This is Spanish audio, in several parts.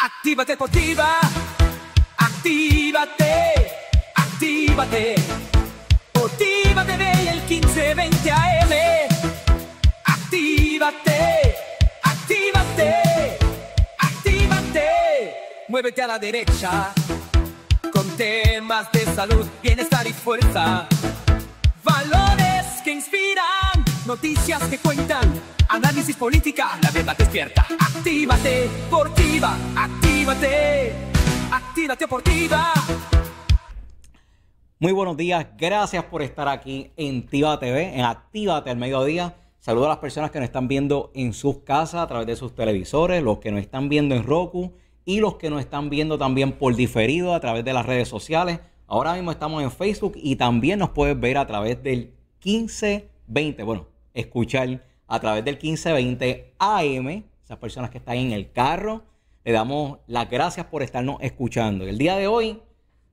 Actívate Deportiva, actívate, actívate. Deportiva TV el 1520 AM. Actívate, actívate, actívate. Muévete a la derecha con temas de salud, bienestar y fuerza. Valores que inspiran, noticias que cuentan, análisis política, la verdad despierta. Actívate, Deportiva, actívate, actívate Deportiva. Muy buenos días, gracias por estar aquí en Tiva TV, en Actívate al Mediodía. Saludo a las personas que nos están viendo en sus casas a través de sus televisores, los que nos están viendo en Roku y los que nos están viendo también por diferido a través de las redes sociales. Ahora mismo estamos en Facebook y también nos puedes ver a través del 1520, bueno, escuchar a través del 1520 AM. Esas personas que están en el carro, le damos las gracias por estarnos escuchando. El día de hoy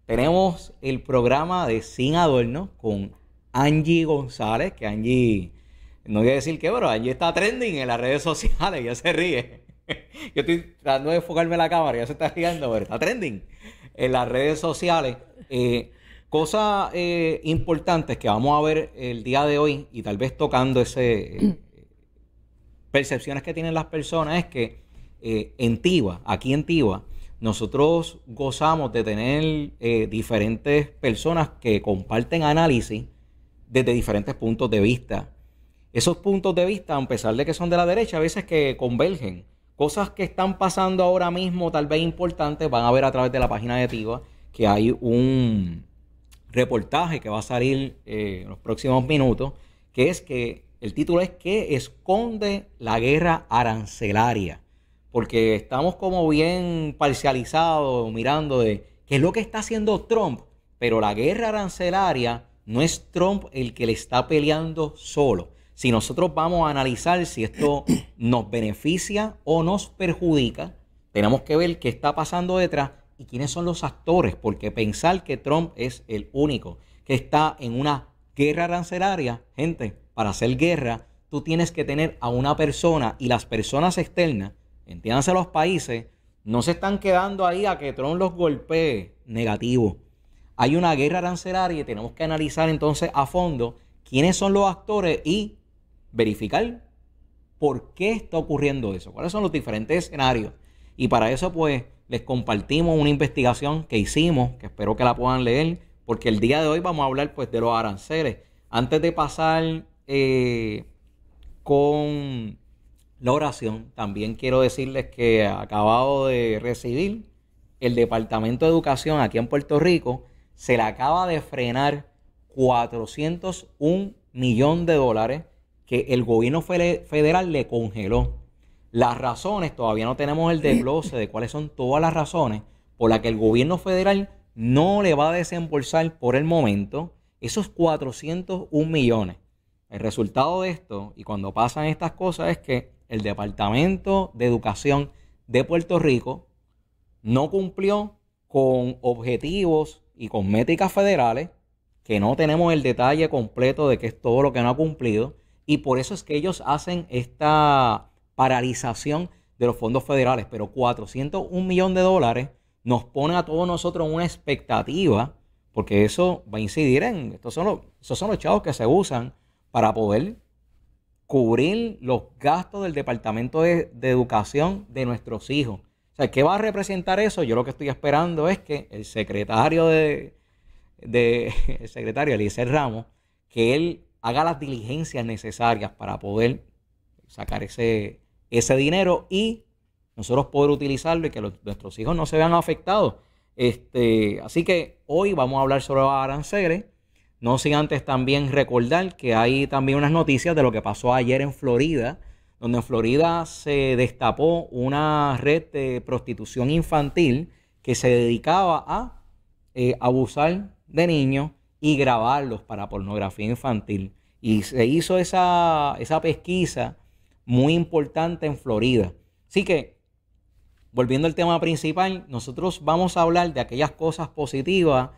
tenemos el programa de Sin Adorno con Angie González, que Angie, no voy a decir qué, pero Angie está trending en las redes sociales, ya se ríe. Yo estoy tratando de enfocarme en la cámara, ya se está riendo, pero está trending en las redes sociales. Cosas importantes que vamos a ver el día de hoy y tal vez tocando percepciones que tienen las personas es que aquí en Tiva, nosotros gozamos de tener diferentes personas que comparten análisis desde diferentes puntos de vista. Esos puntos de vista, a pesar de que son de la derecha, a veces que convergen. Cosas que están pasando ahora mismo, tal vez importantes, van a ver a través de la página de Tiva que hay un reportaje que va a salir en los próximos minutos, que es que el título es ¿Qué esconde la guerra arancelaria? Porque estamos como bien parcializados mirando de qué es lo que está haciendo Trump, pero la guerra arancelaria no es Trump el que le está peleando solo. Si nosotros vamos a analizar si esto nos beneficia o nos perjudica, tenemos que ver qué está pasando detrás y quiénes son los actores, porque pensar que Trump es el único que está en una guerra arancelaria, gente, para hacer guerra, tú tienes que tener a una persona y las personas externas, entiéndanse los países, no se están quedando ahí a que Trump los golpee. Negativo. Hay una guerra arancelaria y tenemos que analizar entonces a fondo quiénes son los actores y verificar por qué está ocurriendo eso, cuáles son los diferentes escenarios. Y para eso pues les compartimos una investigación que hicimos, que espero que la puedan leer, porque el día de hoy vamos a hablar pues de los aranceles. Antes de pasar con la oración, también quiero decirles que acabado de recibir el Departamento de Educación aquí en Puerto Rico, se le acaba de frenar $401 millones que el gobierno federal le congeló. Las razones, todavía no tenemos el desglose de cuáles son todas las razones por las que el gobierno federal no le va a desembolsar por el momento esos 401 millones. El resultado de esto, y cuando pasan estas cosas, es que el Departamento de Educación de Puerto Rico no cumplió con objetivos y con métricas federales, que no tenemos el detalle completo de qué es todo lo que no ha cumplido, y por eso es que ellos hacen esta paralización de los fondos federales. Pero $401 millones nos pone a todos nosotros en una expectativa, porque eso va a incidir esos son los chavos que se usan para poder cubrir los gastos del Departamento de Educación de nuestros hijos. O sea, ¿qué va a representar eso? Yo lo que estoy esperando es que el secretario el secretario Eliezer Ramos, que él haga las diligencias necesarias para poder sacar ese dinero y nosotros poder utilizarlo y que nuestros hijos no se vean afectados. Así que hoy vamos a hablar sobre los aranceles. No sin antes también recordar que hay también unas noticias de lo que pasó ayer en Florida, donde en Florida se destapó una red de prostitución infantil que se dedicaba a abusar de niños y grabarlos para pornografía infantil. Y se hizo esa pesquisa muy importante en Florida. Así que, volviendo al tema principal, nosotros vamos a hablar de aquellas cosas positivas.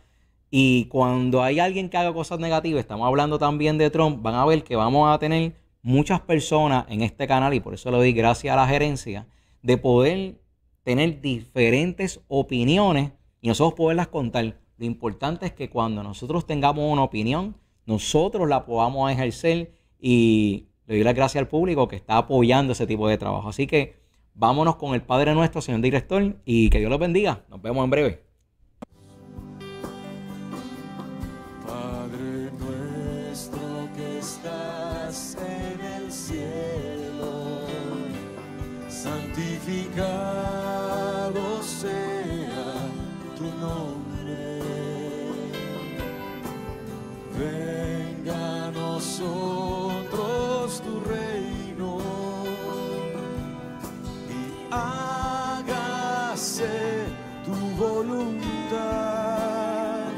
Y cuando hay alguien que haga cosas negativas, estamos hablando también de Trump, van a ver que vamos a tener muchas personas en este canal, y por eso le doy gracias a la gerencia, de poder tener diferentes opiniones y nosotros poderlas contar. Lo importante es que cuando nosotros tengamos una opinión, nosotros la podamos ejercer, y le doy las gracias al público que está apoyando ese tipo de trabajo. Así que vámonos con el Padre Nuestro, señor director, y que Dios los bendiga. Nos vemos en breve. Padre nuestro que estás en el cielo, santificado sea tu nombre. Venga a nosotros tu reino y hágase tu voluntad,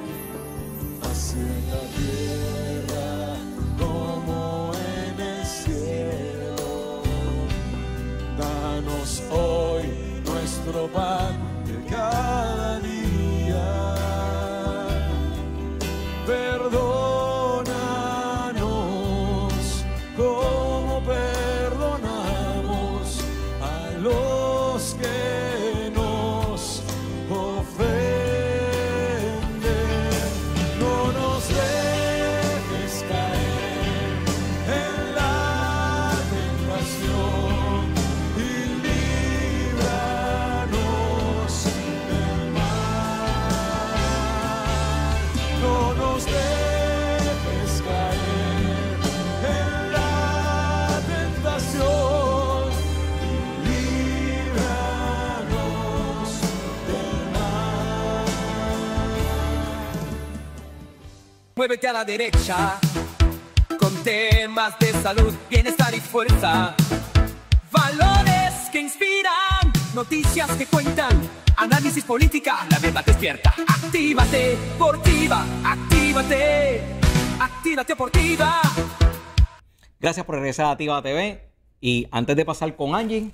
así en la tierra como en el cielo. Danos hoy nuestro pan de cada día. Perdónanos como perdonamos a los que nos ofenden. No nos dejes caer en la tentación y líbranos del mal. No nos dejes caer en la tentación y líbranos del mal. Muévete a la derecha con temas de salud, bienestar y fuerza. Valores que inspiran, noticias que cuentan, análisis política, la verdad despierta. Actívate, Portiva, actívate, actívate Portiva. Gracias por regresar a Tiva TV. Y antes de pasar con Angie,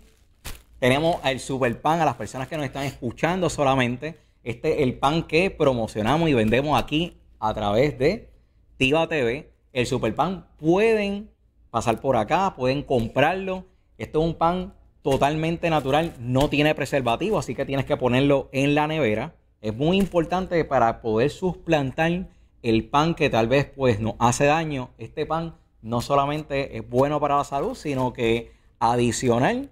tenemos el Super Pan a las personas que nos están escuchando solamente. Este es el pan que promocionamos y vendemos aquí a través de Tiva TV. El Super Pan pueden pasar por acá, pueden comprarlo. Esto es un pan totalmente natural, no tiene preservativo, así que tienes que ponerlo en la nevera. Es muy importante para poder suplantar el pan que tal vez pues nos hace daño. Este pan no solamente es bueno para la salud, sino que adicional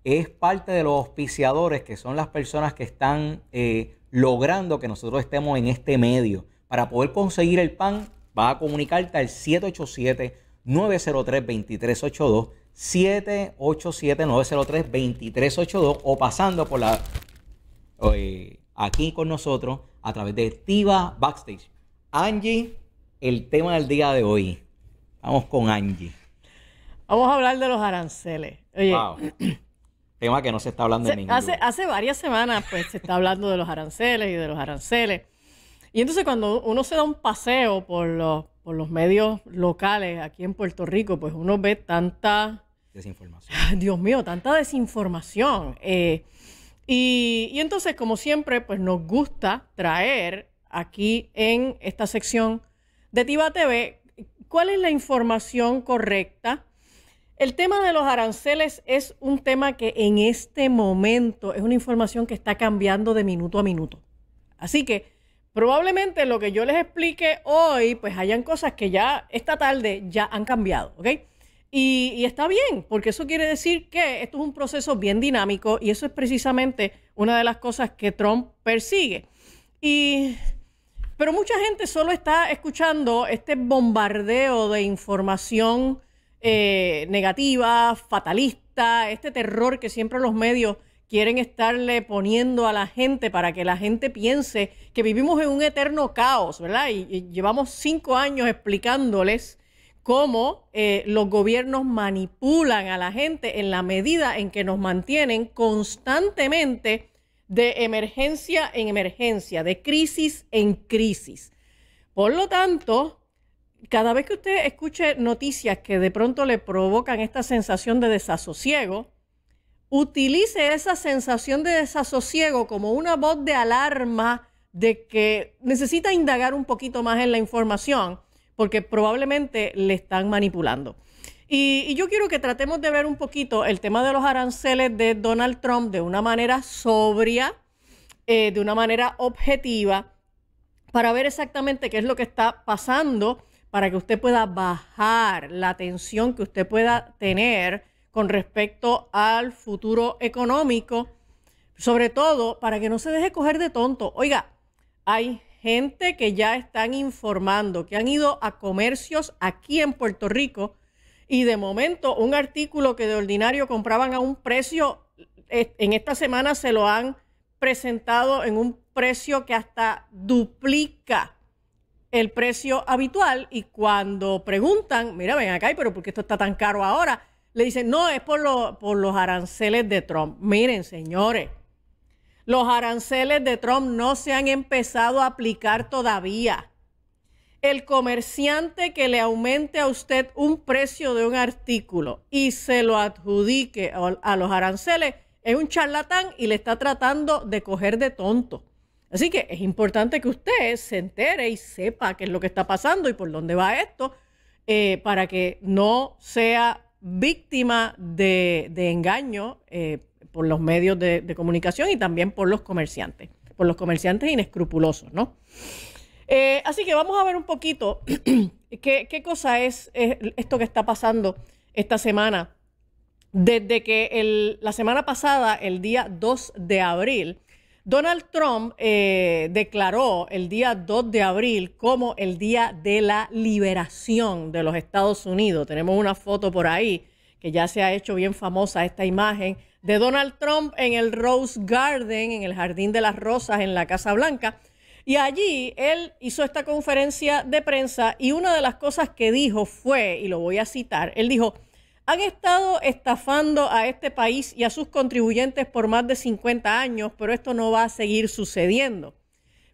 es parte de los auspiciadores, que son las personas que están logrando que nosotros estemos en este medio. Para poder conseguir el pan, vas a comunicarte al 787-903-2382, 787-903-2382, o pasando por la aquí con nosotros a través de Tiva Backstage. Angie, el tema del día de hoy. Vamos con Angie. Vamos a hablar de los aranceles. Oye, Wow. Tema que no se está hablando en ningún lugar. hace varias semanas pues se está hablando de los aranceles y de los aranceles. Y entonces cuando uno se da un paseo por los medios locales aquí en Puerto Rico, pues uno ve tanta Desinformación. Dios mío, tanta desinformación. Y entonces, como siempre, pues nos gusta traer aquí en esta sección de Tiva TV cuál es la información correcta. El tema de los aranceles es un tema que en este momento es una información que está cambiando de minuto a minuto. Así que probablemente lo que yo les explique hoy, pues hayan cosas que ya esta tarde ya han cambiado, ¿ok? Y está bien, porque eso quiere decir que esto es un proceso bien dinámico y eso es precisamente una de las cosas que Trump persigue. Pero mucha gente solo está escuchando este bombardeo de información negativa, fatalista, este terror que siempre los medios quieren estarle poniendo a la gente para que la gente piense que vivimos en un eterno caos, ¿verdad? Y llevamos 5 años explicándoles cómo los gobiernos manipulan a la gente en la medida en que nos mantienen constantemente de emergencia en emergencia, de crisis en crisis. Por lo tanto, cada vez que usted escuche noticias que de pronto le provocan esta sensación de desasosiego, utilice esa sensación de desasosiego como una voz de alarma de que necesita indagar un poquito más en la información, porque probablemente le están manipulando. Y yo quiero que tratemos de ver un poquito el tema de los aranceles de Donald Trump de una manera sobria, de una manera objetiva, para ver exactamente qué es lo que está pasando, para que usted pueda bajar la tensión que usted pueda tener con respecto al futuro económico, sobre todo para que no se deje coger de tonto. Oiga, hay gente que ya están informando, que han ido a comercios aquí en Puerto Rico y de momento un artículo que de ordinario compraban a un precio, en esta semana se lo han presentado en un precio que hasta duplica el precio habitual, y cuando preguntan, mira, ven acá, pero ¿por qué esto está tan caro ahora? Le dicen, no, es por los aranceles de Trump. Miren, señores, los aranceles de Trump no se han empezado a aplicar todavía. El comerciante que le aumente a usted un precio de un artículo y se lo adjudique a los aranceles es un charlatán y le está tratando de coger de tonto. Así que es importante que usted se entere y sepa qué es lo que está pasando y por dónde va esto, para que no sea víctima de engaño por los medios de comunicación y también por los comerciantes inescrupulosos, ¿no? Así que vamos a ver un poquito qué cosa es esto que está pasando esta semana. Desde que la semana pasada, el día 2 de abril, Donald Trump declaró el día 2 de abril como el día de la liberación de los Estados Unidos. Tenemos una foto por ahí que ya se ha hecho bien famosa, esta imagen de Donald Trump en el Rose Garden, en el Jardín de las Rosas, en la Casa Blanca. Y allí él hizo esta conferencia de prensa y una de las cosas que dijo fue, y lo voy a citar, él dijo: han estado estafando a este país y a sus contribuyentes por más de 50 años, pero esto no va a seguir sucediendo.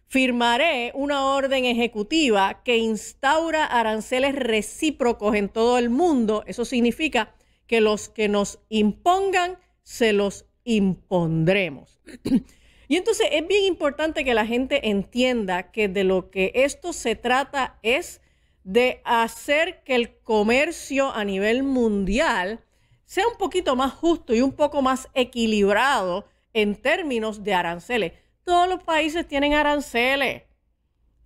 Firmaré una orden ejecutiva que instaura aranceles recíprocos en todo el mundo. Eso significa que los que nos impongan, se los impondremos. Y entonces es bien importante que la gente entienda que de lo que esto se trata es de hacer que el comercio a nivel mundial sea un poquito más justo y un poco más equilibrado en términos de aranceles. Todos los países tienen aranceles.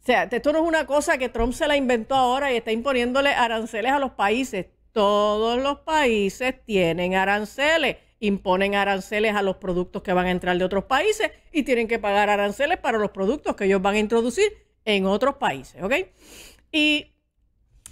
O sea, esto no es una cosa que Trump se la inventó ahora y está imponiéndole aranceles a los países. Todos los países tienen aranceles. Imponen aranceles a los productos que van a entrar de otros países y tienen que pagar aranceles para los productos que ellos van a introducir en otros países, ¿ok? Y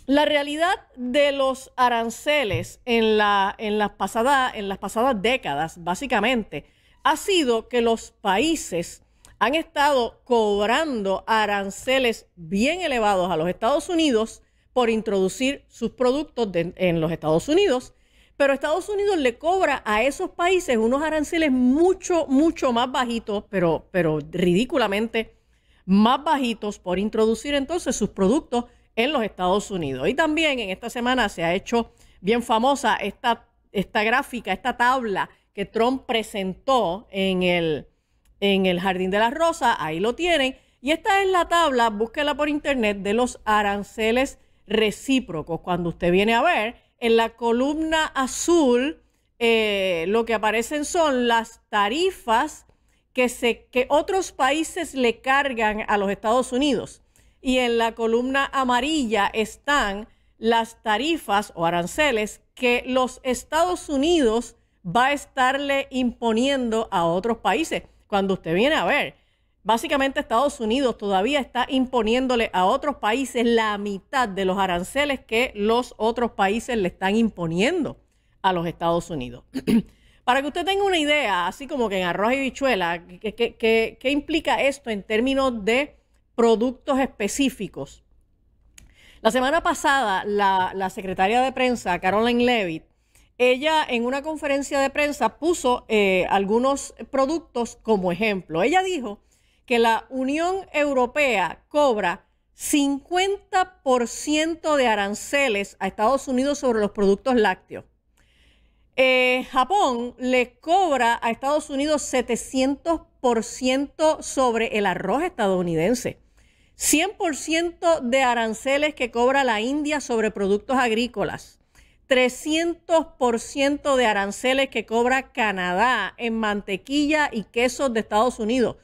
la realidad de los aranceles en las pasadas décadas, básicamente, ha sido que los países han estado cobrando aranceles bien elevados a los Estados Unidos por introducir sus productos en los Estados Unidos, pero Estados Unidos le cobra a esos países unos aranceles mucho, mucho más bajitos, pero ridículamente más bajitos por introducir entonces sus productos en los Estados Unidos. Y también en esta semana se ha hecho bien famosa esta gráfica, esta tabla que Trump presentó en el Jardín de las Rosas. Ahí lo tienen. Y esta es la tabla, búsquela por internet, de los aranceles recíprocos. Cuando usted viene a ver, en la columna azul, lo que aparecen son las tarifas que otros países le cargan a los Estados Unidos. Y en la columna amarilla están las tarifas o aranceles que los Estados Unidos va a estarle imponiendo a otros países. Cuando usted viene a ver, básicamente Estados Unidos todavía está imponiéndole a otros países la mitad de los aranceles que los otros países le están imponiendo a los Estados Unidos. Para que usted tenga una idea, así como que en arroz y habichuela, ¿qué implica esto en términos de productos específicos? La semana pasada, la secretaria de prensa, Karoline Leavitt, ella en una conferencia de prensa puso algunos productos como ejemplo. Ella dijo que la Unión Europea cobra 50% de aranceles a Estados Unidos sobre los productos lácteos. Japón le cobra a Estados Unidos 700% sobre el arroz estadounidense. 100% de aranceles que cobra la India sobre productos agrícolas. 300% de aranceles que cobra Canadá en mantequilla y quesos de Estados Unidos.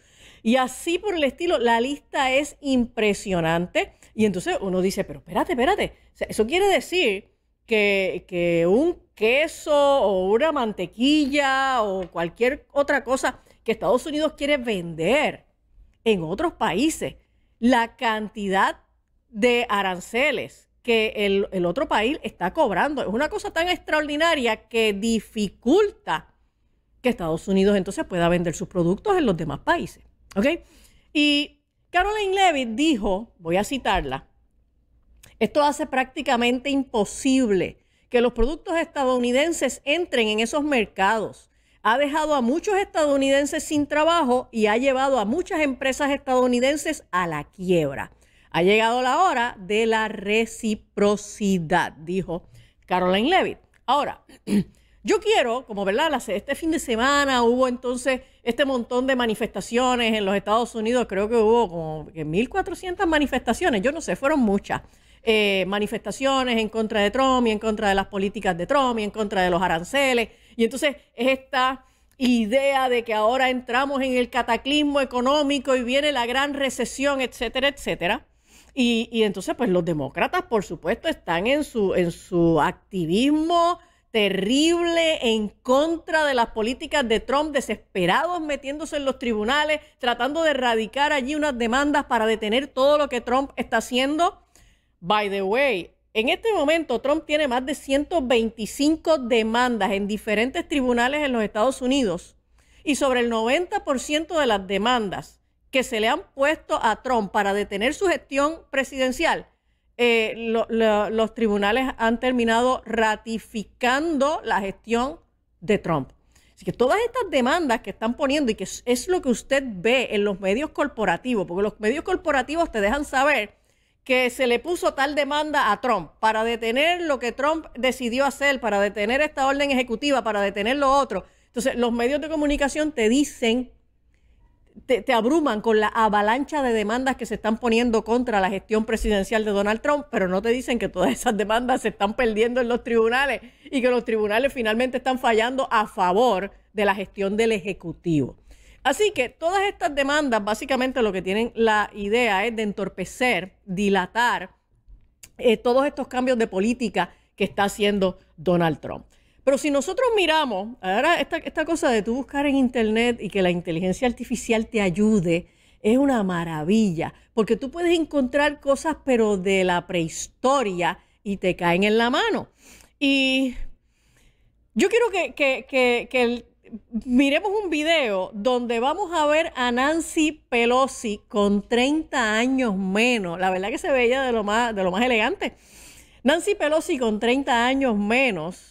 Y así por el estilo, la lista es impresionante. Y entonces uno dice, pero espérate. O sea, eso quiere decir que un queso o una mantequilla o cualquier otra cosa que Estados Unidos quiere vender en otros países, la cantidad de aranceles que el otro país está cobrando es una cosa tan extraordinaria que dificulta que Estados Unidos entonces pueda vender sus productos en los demás países. ¿Ok? Y Caroline Leavitt dijo, voy a citarla, esto hace prácticamente imposible que los productos estadounidenses entren en esos mercados. Ha dejado a muchos estadounidenses sin trabajo y ha llevado a muchas empresas estadounidenses a la quiebra. Ha llegado la hora de la reciprocidad, dijo Caroline Leavitt. Ahora, yo quiero, como verdad, este fin de semana hubo entonces este montón de manifestaciones en los Estados Unidos, creo que hubo como 1.400 manifestaciones, yo no sé, fueron muchas. Manifestaciones en contra de Trump y en contra de las políticas de Trump y en contra de los aranceles. Y entonces es esta idea de que ahora entramos en el cataclismo económico y viene la gran recesión, etcétera, etcétera. Y entonces pues los demócratas, por supuesto, están en su activismo terrible en contra de las políticas de Trump, desesperados metiéndose en los tribunales, tratando de erradicar allí unas demandas para detener todo lo que Trump está haciendo. By the way, en este momento Trump tiene más de 125 demandas en diferentes tribunales en los Estados Unidos y sobre el 90% de las demandas que se le han puesto a Trump para detener su gestión presidencial, los tribunales han terminado ratificando la gestión de Trump. Así que todas estas demandas que están poniendo y que es lo que usted ve en los medios corporativos, porque los medios corporativos te dejan saber que se le puso tal demanda a Trump para detener lo que Trump decidió hacer, para detener esta orden ejecutiva, para detener lo otro. Entonces, los medios de comunicación te dicen, te abruman con la avalancha de demandas que se están poniendo contra la gestión presidencial de Donald Trump, pero no te dicen que todas esas demandas se están perdiendo en los tribunales y que los tribunales finalmente están fallando a favor de la gestión del Ejecutivo. Así que todas estas demandas básicamente lo que tienen la idea es de entorpecer, dilatar todos estos cambios de política que está haciendo Donald Trump. Pero si nosotros miramos, ahora esta cosa de tú buscar en internet y que la inteligencia artificial te ayude es una maravilla, porque tú puedes encontrar cosas pero de la prehistoria y te caen en la mano. Y yo quiero que miremos un video donde vamos a ver a Nancy Pelosi con 30 años menos. La verdad que se veía de lo más elegante. Nancy Pelosi con 30 años menos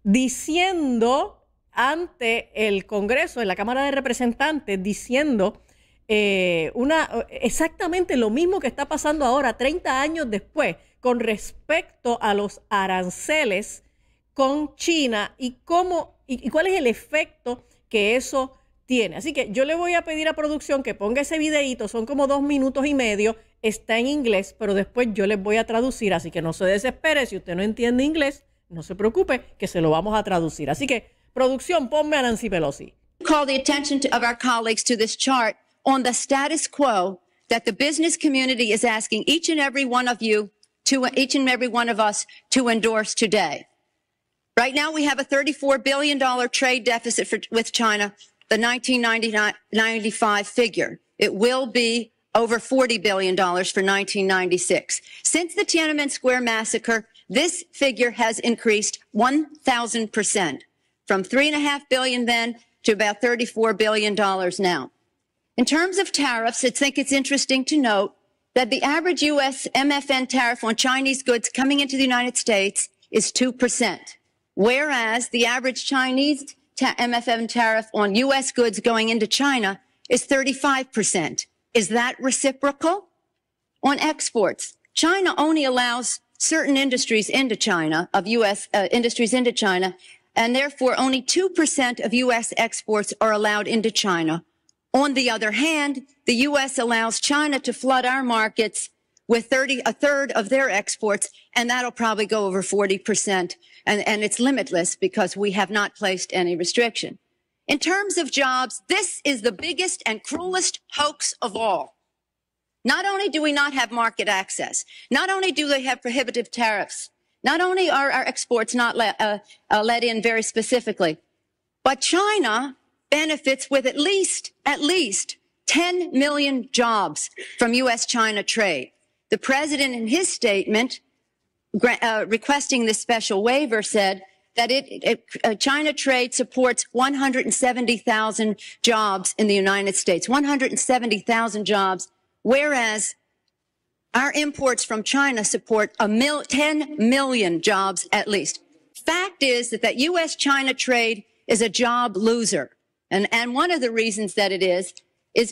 diciendo ante el Congreso, en la Cámara de Representantes, diciendo exactamente lo mismo que está pasando ahora, 30 años después, con respecto a los aranceles con China y cuál es el efecto que eso tiene. Así que yo le voy a pedir a producción que ponga ese videíto, son como 2 minutos y medio, está en inglés, pero después yo les voy a traducir, así que no se desespere, si usted no entiende inglés, no se preocupe, que se lo vamos a traducir. Así que, producción, ponme a Nancy Pelosi. Call the attention of our colleagues to this chart on the status quo that the business community is asking each and every one of us to endorse today. Right now, we have a $34 billion trade deficit with China, the 1995 figure. It will be over $40 billion for 1996. Since the Tiananmen Square massacre, this figure has increased 1,000%, from $3.5 billion then to about $34 billion now. In terms of tariffs, I think it's interesting to note that the average U.S. MFN tariff on Chinese goods coming into the United States is 2%. Whereas the average Chinese MFN tariff on U.S. goods going into China is 35%. Is that reciprocal? On exports, China only allows certain industries into China, of U.S. Industries into China, and therefore only 2% of U.S. exports are allowed into China. On the other hand, the U.S. allows China to flood our markets with a third of their exports, and that'll probably go over 40% and it's limitless because we have not placed any restriction. In terms of jobs, this is the biggest and cruelest hoax of all. Not only do we not have market access, not only do they have prohibitive tariffs, not only are our exports not let in very specifically, but China benefits with at least 10 million jobs from U.S.-China trade. The president in his statement requesting this special waiver said that China trade supports 170,000 jobs in the United States, 170,000 jobs, whereas our imports from China support 10 million jobs at least. Fact is that U.S.-China trade is a job loser. And one of the reasons that it is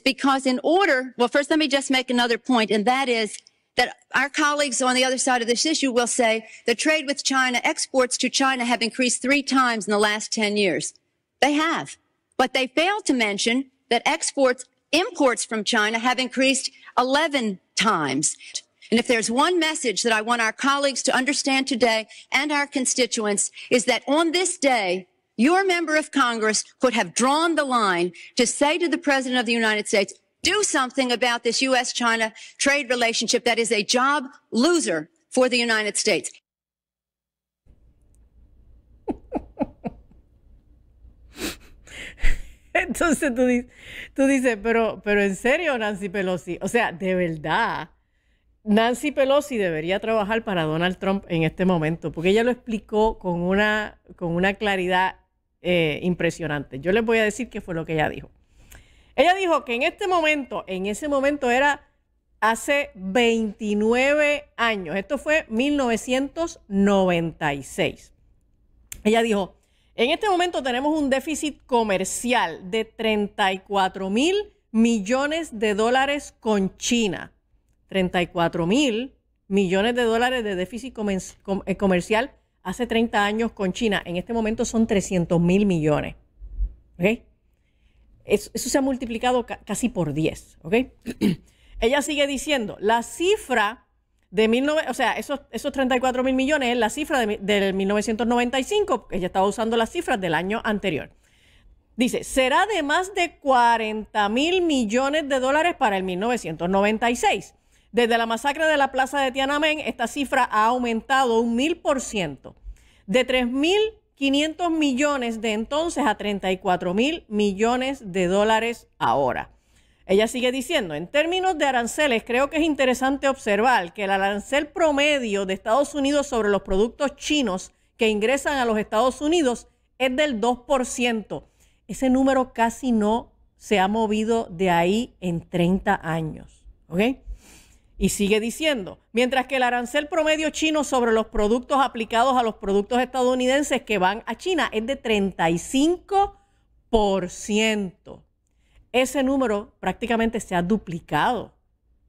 because well, first let me just make another point, and that is that our colleagues on the other side of this issue will say the trade with China, exports to China have increased 3 times in the last 10 years. They have. But they fail to mention that imports from China have increased 11 times. And if there's one message that I want our colleagues to understand today and our constituents is that on this day, your member of Congress could have drawn the line to say to the President of the United States, do something about this U.S.-China trade relationship that is a job loser for the United States. Entonces tú dices, pero en serio, Nancy Pelosi, o sea, de verdad, Nancy Pelosi debería trabajar para Donald Trump en este momento, porque ella lo explicó con una claridad impresionante. Yo les voy a decir qué fue lo que ella dijo. Ella dijo que en ese momento era hace 29 años. Esto fue 1996. Ella dijo, en este momento tenemos un déficit comercial de 34,000 millones de dólares con China. 34,000 millones de dólares de déficit comercial hace 30 años con China. En este momento son 300,000 millones. ¿Ok? Eso se ha multiplicado casi por 10, ¿ok? Ella sigue diciendo, la cifra de esos 34,000 millones es la cifra del 1995, ella estaba usando las cifras del año anterior. Dice, será de más de 40,000 millones de dólares para el 1996. Desde la masacre de la plaza de Tiananmen, esta cifra ha aumentado un 1000%. De 3,500 millones de entonces a 34,000 millones de dólares ahora. Ella sigue diciendo, en términos de aranceles, creo que es interesante observar que el arancel promedio de Estados Unidos sobre los productos chinos que ingresan a los Estados Unidos es del 2%. Ese número casi no se ha movido de ahí en 30 años. ¿Ok? Y sigue diciendo, mientras que el arancel promedio chino sobre los productos aplicados a los productos estadounidenses que van a China es de 35%. Ese número prácticamente se ha duplicado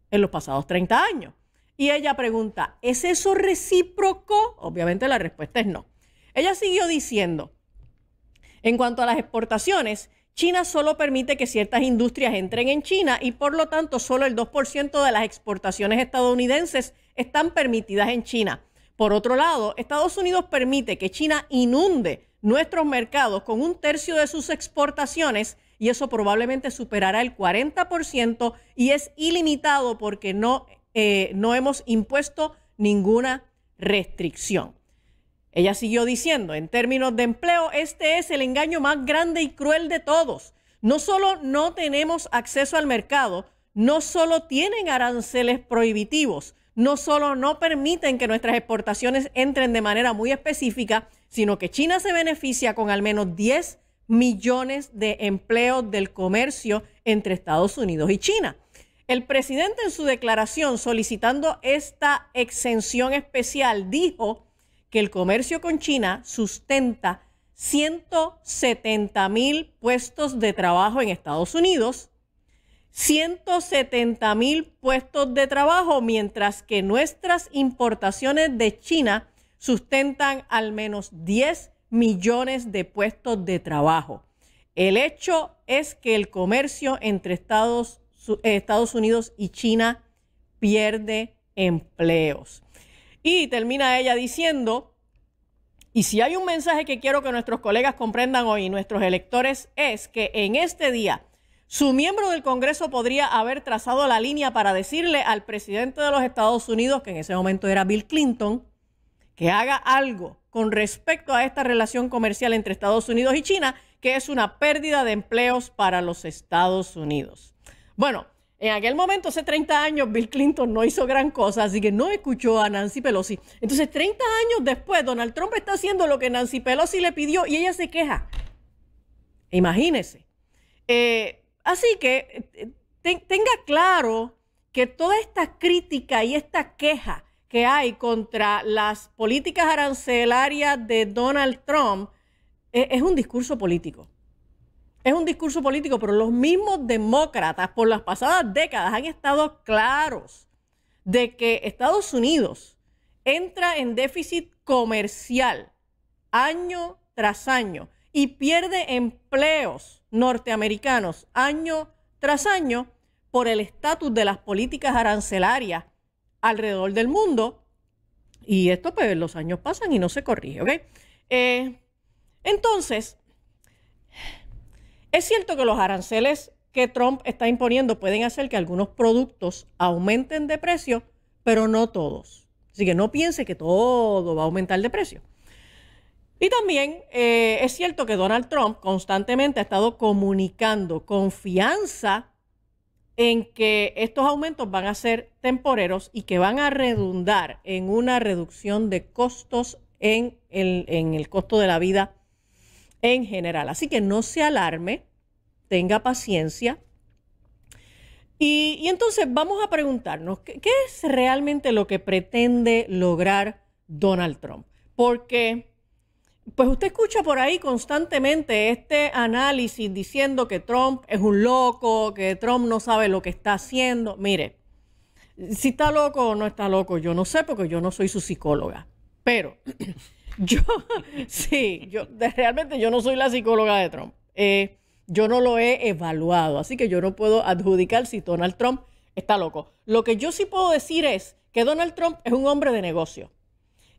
en los pasados 30 años. Y ella pregunta, ¿es eso recíproco? Obviamente la respuesta es no. Ella siguió diciendo, en cuanto a las exportaciones, China solo permite que ciertas industrias entren en China y por lo tanto solo el 2% de las exportaciones estadounidenses están permitidas en China. Por otro lado, Estados Unidos permite que China inunde nuestros mercados con 1/3 de sus exportaciones y eso probablemente superará el 40% y es ilimitado porque no hemos impuesto ninguna restricción. Ella siguió diciendo, en términos de empleo, este es el engaño más grande y cruel de todos. No solo no tenemos acceso al mercado, no solo tienen aranceles prohibitivos, no solo no permiten que nuestras exportaciones entren de manera muy específica, sino que China se beneficia con al menos 10 millones de empleos del comercio entre Estados Unidos y China. El presidente en su declaración solicitando esta exención especial dijo que el comercio con China sustenta 170,000 puestos de trabajo en Estados Unidos, 170,000 puestos de trabajo, mientras que nuestras importaciones de China sustentan al menos 10 millones de puestos de trabajo. El hecho es que el comercio entre Estados Unidos y China pierde empleos. Y termina ella diciendo, Y si hay un mensaje que quiero que nuestros colegas comprendan hoy, nuestros electores, es que en este día su miembro del Congreso podría haber trazado la línea para decirle al presidente de los Estados Unidos, que en ese momento era Bill Clinton, que haga algo con respecto a esta relación comercial entre Estados Unidos y China, que es una pérdida de empleos para los Estados Unidos. Bueno, en aquel momento, hace 30 años, Bill Clinton no hizo gran cosa, así que no escuchó a Nancy Pelosi. Entonces, 30 años después, Donald Trump está haciendo lo que Nancy Pelosi le pidió y ella se queja. Imagínese. Así que tenga claro que toda esta crítica y esta queja que hay contra las políticas arancelarias de Donald Trump es un discurso político. Es un discurso político, pero los mismos demócratas por las pasadas décadas han estado claros de que Estados Unidos entra en déficit comercial año tras año y pierde empleos norteamericanos año tras año por el estatus de las políticas arancelarias alrededor del mundo. Y esto, pues, los años pasan y no se corrige, ¿ok? Entonces, es cierto que los aranceles que Trump está imponiendo pueden hacer que algunos productos aumenten de precio, pero no todos. Así que no piense que todo va a aumentar de precio. Y también es cierto que Donald Trump constantemente ha estado comunicando confianza en que estos aumentos van a ser temporeros y que van a redundar en una reducción de costos en el costo de la vida en general. Así que no se alarme, tenga paciencia. Y entonces vamos a preguntarnos, ¿qué es realmente lo que pretende lograr Donald Trump? Porque pues usted escucha por ahí constantemente este análisis diciendo que Trump es un loco, que Trump no sabe lo que está haciendo. Mire, si está loco o no está loco, yo no sé porque yo no soy su psicóloga. Pero realmente yo no soy la psicóloga de Trump. Yo no lo he evaluado, así que yo no puedo adjudicar si Donald Trump está loco. Lo que yo sí puedo decir es que Donald Trump es un hombre de negocio.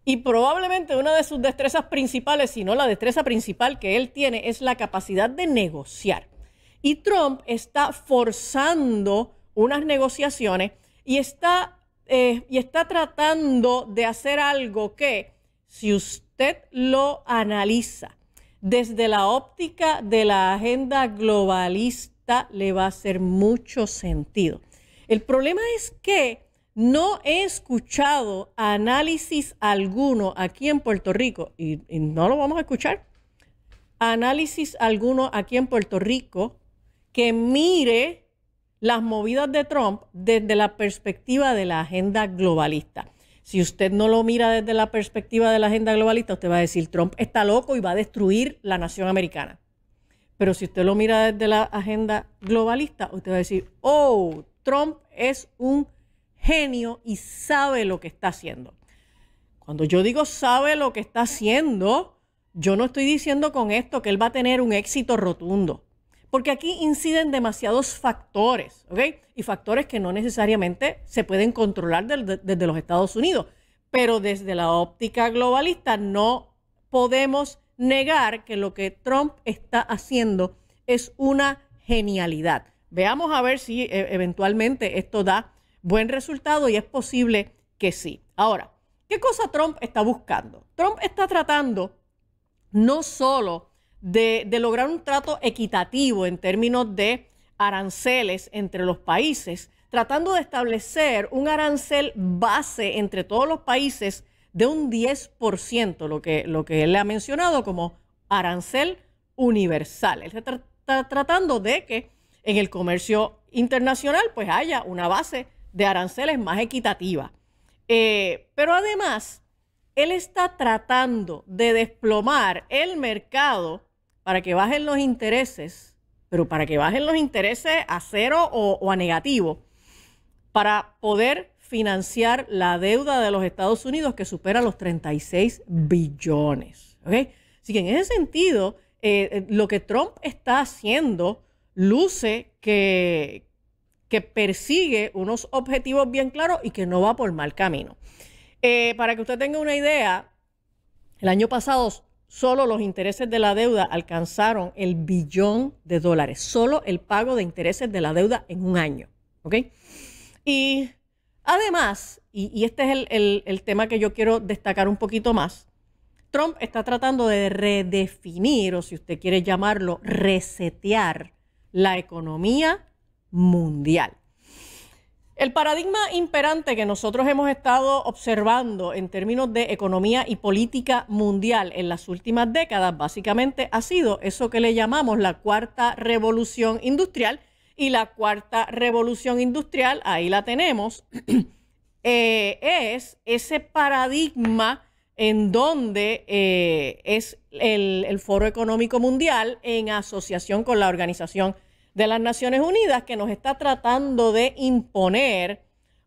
Y probablemente una de sus destrezas principales, si no la destreza principal que él tiene, es la capacidad de negociar. Y Trump está forzando unas negociaciones y está tratando de hacer algo que, si usted lo analiza desde la óptica de la agenda globalista, le va a hacer mucho sentido. El problema es que no he escuchado análisis alguno aquí en Puerto Rico, y no lo vamos a escuchar, análisis alguno aquí en Puerto Rico que mire las movidas de Trump desde la perspectiva de la agenda globalista. Si usted no lo mira desde la perspectiva de la agenda globalista, usted va a decir, Trump está loco y va a destruir la nación americana. Pero si usted lo mira desde la agenda globalista, usted va a decir, oh, Trump es un genio y sabe lo que está haciendo. Cuando yo digo sabe lo que está haciendo, yo no estoy diciendo con esto que él va a tener un éxito rotundo, porque aquí inciden demasiados factores, ¿ok? Y factores que no necesariamente se pueden controlar desde los Estados Unidos, pero desde la óptica globalista no podemos negar que lo que Trump está haciendo es una genialidad. Veamos a ver si eventualmente esto da buen resultado, y es posible que sí. Ahora, ¿qué cosa Trump está buscando? Trump está tratando no solo de lograr un trato equitativo en términos de aranceles entre los países, tratando de establecer un arancel base entre todos los países de un 10%, lo que él le ha mencionado como arancel universal. Él está tratando de que en el comercio internacional pues haya una base de aranceles más equitativa. Pero además, él está tratando de desplomar el mercado para que bajen los intereses, pero para que bajen los intereses a cero o a negativo, para poder financiar la deuda de los Estados Unidos que supera los 36 billones. ¿Okay? Así que en ese sentido, lo que Trump está haciendo luce que persigue unos objetivos bien claros y que no va por mal camino. Para que usted tenga una idea, El año pasado solo los intereses de la deuda alcanzaron el $1 billón. Solo el pago de intereses de la deuda en un año. ¿Ok? Y además, y este es el tema que yo quiero destacar un poquito más, Trump está tratando de redefinir, o si usted quiere llamarlo, resetear la economía mundial. El paradigma imperante que nosotros hemos estado observando en términos de economía y política mundial en las últimas décadas básicamente ha sido eso que le llamamos la cuarta revolución industrial. Y la cuarta revolución industrial, ahí la tenemos, es ese paradigma en donde es el Foro Económico Mundial en asociación con la Organización de las Naciones Unidas que nos está tratando de imponer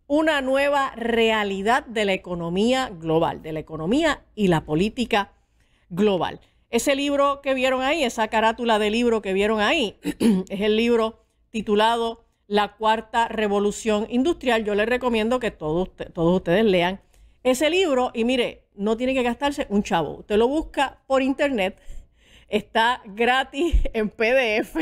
una nueva realidad de la economía global, de la economía y la política global. Ese libro que vieron ahí, esa carátula de libro que vieron ahí, es el libro titulado La Cuarta Revolución Industrial. Yo les recomiendo que todos ustedes lean ese libro y mire, no tiene que gastarse un chavo. Usted lo busca por internet, está gratis en PDF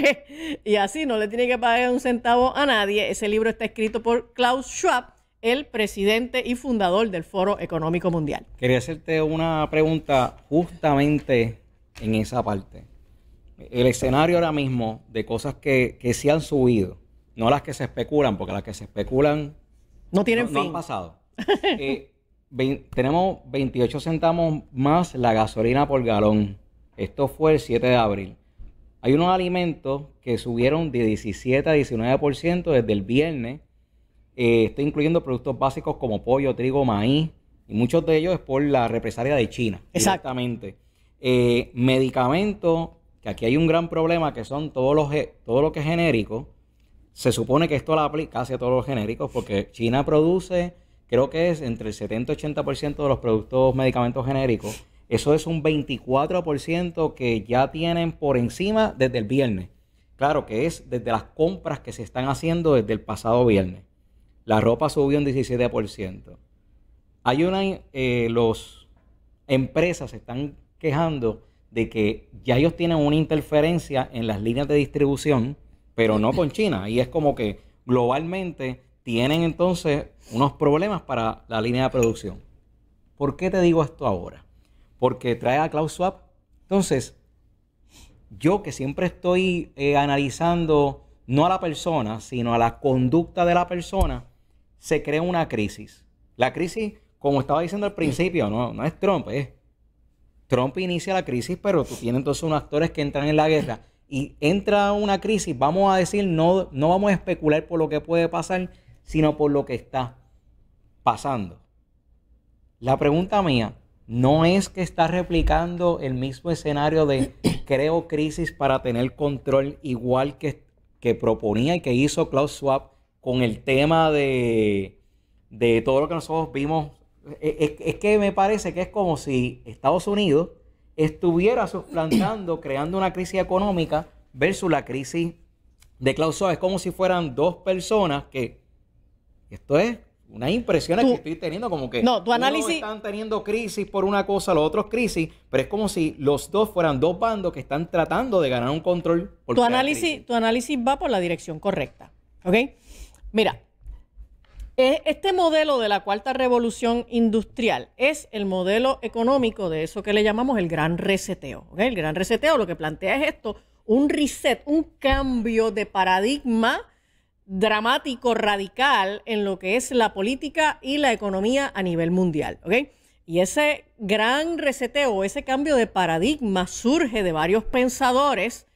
y así no le tiene que pagar un centavo a nadie. Ese libro está escrito por Klaus Schwab, el presidente y fundador del Foro Económico Mundial. Quería hacerte una pregunta justamente en esa parte. El escenario ahora mismo de cosas que se han subido, no las que se especulan, porque las que se especulan no tienen fin. No han pasado. Tenemos 28 centavos más la gasolina por galón. Esto fue el 7 de abril. Hay unos alimentos que subieron de 17 a 19% desde el viernes. Estoy incluyendo productos básicos como pollo, trigo, maíz, y muchos de ellos es por la represalia de China. Exactamente. Medicamentos, que aquí hay un gran problema, que son todo lo que es genérico. Se supone que esto lo aplica casi a todos los genéricos, porque China produce, creo que es entre el 70 y 80% de los productos medicamentos genéricos. Eso es un 24% que ya tienen por encima desde el viernes. Claro que es desde las compras que se están haciendo desde el pasado viernes. La ropa subió un 17%. Los empresas se están quejando de que ya ellos tienen una interferencia en las líneas de distribución, pero no con China. Y es como que globalmente tienen entonces unos problemas para la línea de producción. ¿Por qué te digo esto ahora? Porque trae a Klaus Schwab. Entonces, yo que siempre estoy analizando no a la persona, sino a la conducta de la persona, se crea una crisis. La crisis, como estaba diciendo al principio, no es Trump, Trump inicia la crisis, pero tú tienes entonces unos actores que entran en la guerra y entra una crisis, vamos a decir, no vamos a especular por lo que puede pasar, sino por lo que está pasando. La pregunta mía no es que está replicando el mismo escenario de creo crisis para tener control, igual que proponía y que hizo Klaus Schwab con el tema de todo lo que nosotros vimos. Es que me parece que es como si Estados Unidos estuviera suplantando, creando una crisis económica versus la crisis de Klaus Schwab. Es como si fueran dos personas que... Esto es unas impresiones que estoy teniendo, como que no, tu análisis... unos están teniendo crisis por una cosa, los otros crisis, pero es como si los dos fueran dos bandos que están tratando de ganar un control. Tu análisis va por la dirección correcta. ¿Ok? Mira, este modelo de la cuarta revolución industrial es el modelo económico de eso que le llamamos el gran reseteo. ¿Okay? El gran reseteo lo que plantea es esto, un reset, un cambio de paradigma dramático, radical en lo que es la política y la economía a nivel mundial. ¿Okay? Y ese gran reseteo, ese cambio de paradigma surge de varios pensadores,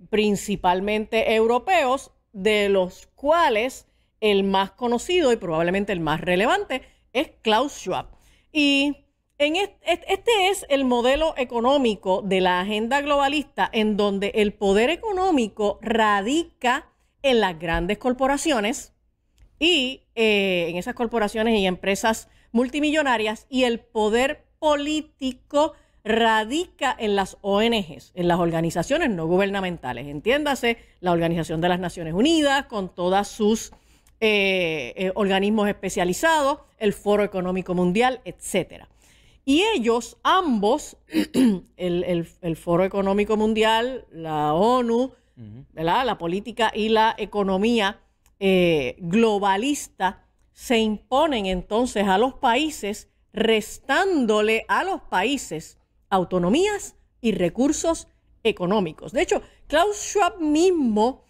principalmente europeos, de los cuales el más conocido y probablemente el más relevante es Klaus Schwab. Y este es el modelo económico de la agenda globalista, en donde el poder económico radica en las grandes corporaciones y en esas corporaciones y empresas multimillonarias, y el poder político radica en las ONGs, en las organizaciones no gubernamentales. Entiéndase, la Organización de las Naciones Unidas con todas sus organismos especializados, el Foro Económico Mundial, etcétera. Y ellos, ambos, el Foro Económico Mundial, la ONU, ¿verdad? La política y la economía globalista, se imponen entonces a los países, restándole a los países autonomías y recursos económicos. De hecho, Klaus Schwab mismo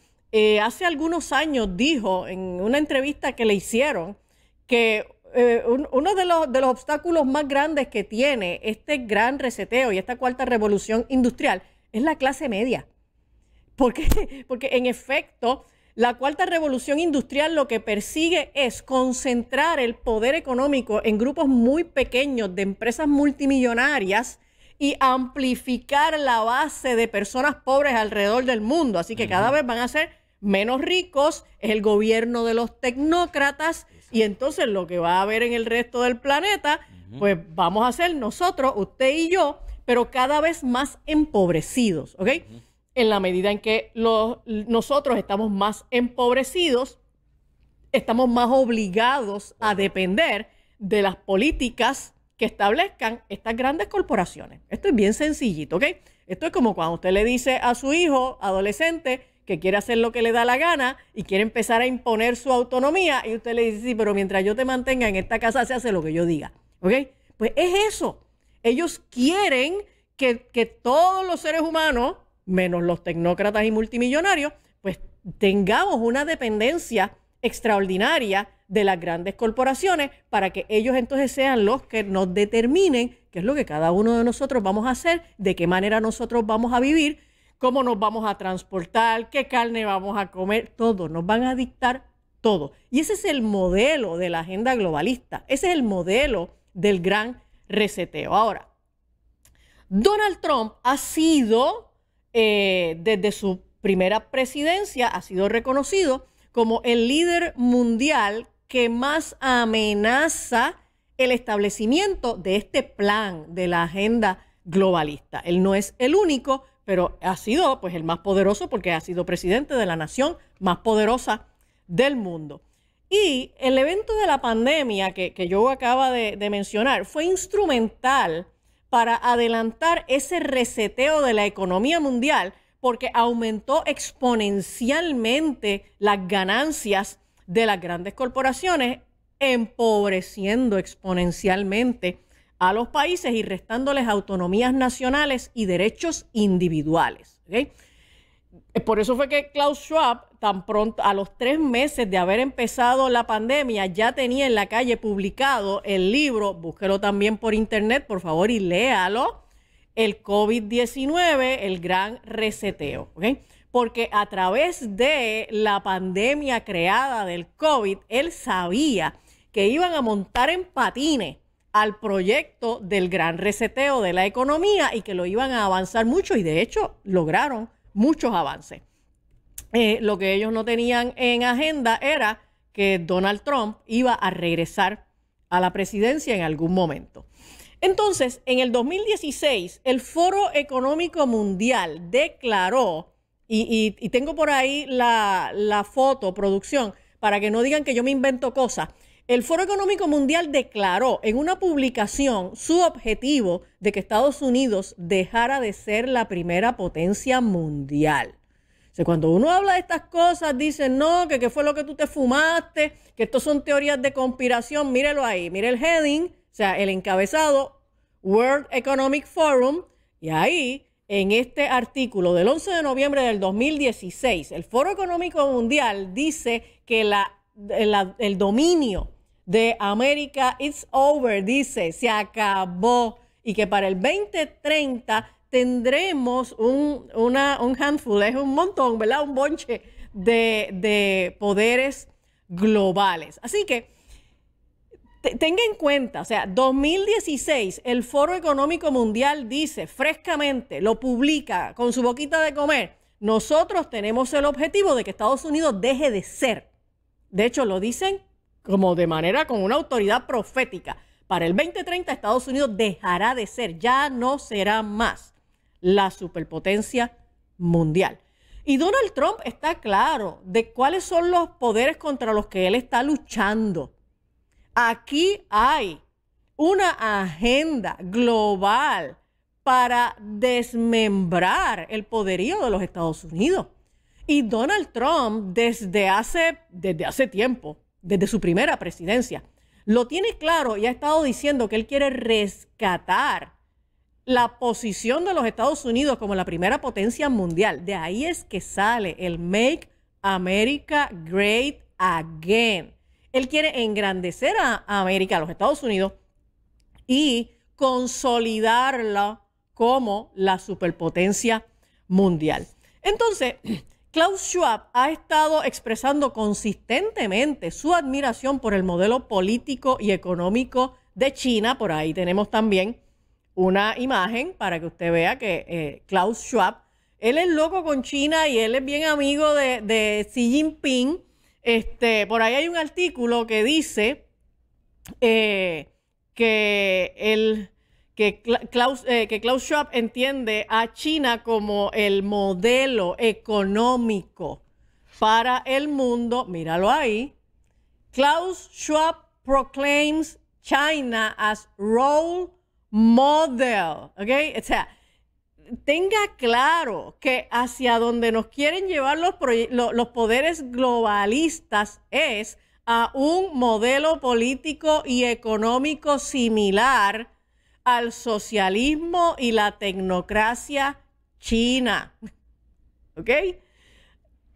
hace algunos años dijo en una entrevista que le hicieron que uno de los obstáculos más grandes que tiene este gran reseteo y esta cuarta revolución industrial es la clase media. Porque en efecto, la cuarta revolución industrial lo que persigue es concentrar el poder económico en grupos muy pequeños de empresas multimillonarias y amplificar la base de personas pobres alrededor del mundo. Así que cada vez van a ser menos ricos, es el gobierno de los tecnócratas, y entonces lo que va a haber en el resto del planeta, pues vamos a ser nosotros, usted y yo, pero cada vez más empobrecidos, ¿ok? En la medida en que nosotros estamos más empobrecidos, estamos más obligados a depender de las políticas que establezcan estas grandes corporaciones. Esto es bien sencillito, ¿ok? Esto es como cuando usted le dice a su hijo adolescente que quiere hacer lo que le da la gana y quiere empezar a imponer su autonomía, y usted le dice, sí, pero mientras yo te mantenga en esta casa se hace lo que yo diga, ¿ok? Pues es eso. Ellos quieren que todos los seres humanos, menos los tecnócratas y multimillonarios, pues tengamos una dependencia extraordinaria de las grandes corporaciones para que ellos entonces sean los que nos determinen qué es lo que cada uno de nosotros vamos a hacer, de qué manera nosotros vamos a vivir, cómo nos vamos a transportar, qué carne vamos a comer, todo, nos van a dictar todo. Y ese es el modelo de la agenda globalista, ese es el modelo del gran reseteo. Ahora, Donald Trump ha sido, desde su primera presidencia, ha sido reconocido como el líder mundial que más amenaza el establecimiento de este plan de la agenda globalista. Él no es el único, pero ha sido pues el más poderoso porque ha sido presidente de la nación más poderosa del mundo. Y el evento de la pandemia que yo acaba de mencionar fue instrumental para adelantar ese reseteo de la economía mundial porque aumentó exponencialmente las ganancias de las grandes corporaciones, empobreciendo exponencialmente a los países y restándoles autonomías nacionales y derechos individuales. ¿Okay? Por eso fue que Klaus Schwab, tan pronto, a los 3 meses de haber empezado la pandemia, ya tenía en la calle publicado el libro, búsquelo también por internet, por favor, y léalo, el COVID-19, el gran reseteo. ¿Okay? Porque a través de la pandemia creada del COVID, él sabía que iban a montar en patines al proyecto del gran reseteo de la economía y que lo iban a avanzar mucho, y de hecho lograron muchos avances. Lo que ellos no tenían en agenda era que Donald Trump iba a regresar a la presidencia en algún momento. Entonces, en el 2016, el Foro Económico Mundial declaró, y tengo por ahí la foto, producción, para que no digan que yo me invento cosas. El Foro Económico Mundial declaró en una publicación su objetivo de que Estados Unidos dejara de ser la primera potencia mundial. O sea, cuando uno habla de estas cosas, dicen, no, que qué fue lo que tú te fumaste, que estos son teorías de conspiración. Mírelo ahí, mire el heading, o sea, el encabezado, World Economic Forum, y ahí, en este artículo del 11 de noviembre del 2016, el Foro Económico Mundial dice que el dominio de América it's over, dice, se acabó, y que para el 2030 tendremos un handful, es un montón, ¿verdad? Un bonche de poderes globales. Así que tenga en cuenta, o sea, 2016, el Foro Económico Mundial dice frescamente, lo publica con su boquita de comer, nosotros tenemos el objetivo de que Estados Unidos deje de ser. De hecho, lo dicen como de manera, con una autoridad profética. Para el 2030, Estados Unidos dejará de ser, ya no será más la superpotencia mundial. Y Donald Trump está claro de cuáles son los poderes contra los que él está luchando. Aquí hay una agenda global para desmembrar el poderío de los Estados Unidos. Y Donald Trump, desde hace tiempo, desde su primera presidencia, lo tiene claro y ha estado diciendo que él quiere rescatar la posición de los Estados Unidos como la primera potencia mundial. De ahí es que sale el Make America Great Again. Él quiere engrandecer a América, a los Estados Unidos, y consolidarla como la superpotencia mundial. Entonces, Klaus Schwab ha estado expresando consistentemente su admiración por el modelo político y económico de China. Por ahí tenemos también una imagen para que usted vea que Klaus Schwab, él es loco con China y él es bien amigo de Xi Jinping. Por ahí hay un artículo que dice que Klaus Schwab entiende a China como el modelo económico para el mundo. Míralo ahí. Klaus Schwab proclaims China as role model. ¿Ok? O sea, tenga claro que hacia donde nos quieren llevar los poderes globalistas es a un modelo político y económico similar al socialismo y la tecnocracia china. ¿Ok?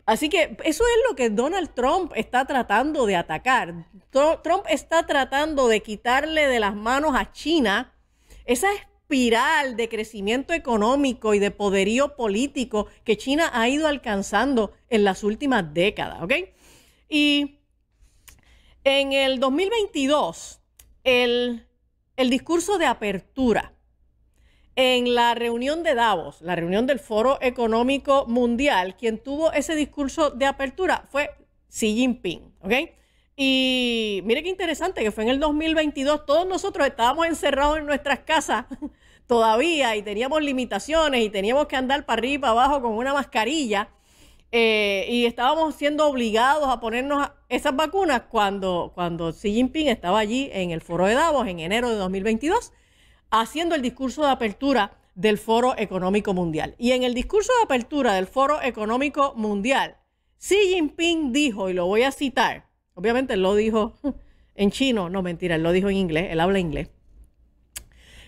Así que eso es lo que Donald Trump está tratando de atacar. Trump está tratando de quitarle de las manos a China esa espiral de crecimiento económico y de poderío político que China ha ido alcanzando en las últimas décadas. ¿Ok? Y en el 2022, el discurso de apertura en la reunión de Davos, la reunión del Foro Económico Mundial, quien tuvo ese discurso de apertura fue Xi Jinping, ¿ok? Y mire qué interesante que fue en el 2022, todos nosotros estábamos encerrados en nuestras casas todavía y teníamos limitaciones y teníamos que andar para arriba y para abajo con una mascarilla y estábamos siendo obligados a ponernos esas vacunas cuando Xi Jinping estaba allí en el Foro de Davos en enero de 2022 haciendo el discurso de apertura del Foro Económico Mundial. Y en el discurso de apertura del Foro Económico Mundial, Xi Jinping dijo, y lo voy a citar, obviamente él lo dijo en chino, no mentira, él lo dijo en inglés, él habla inglés,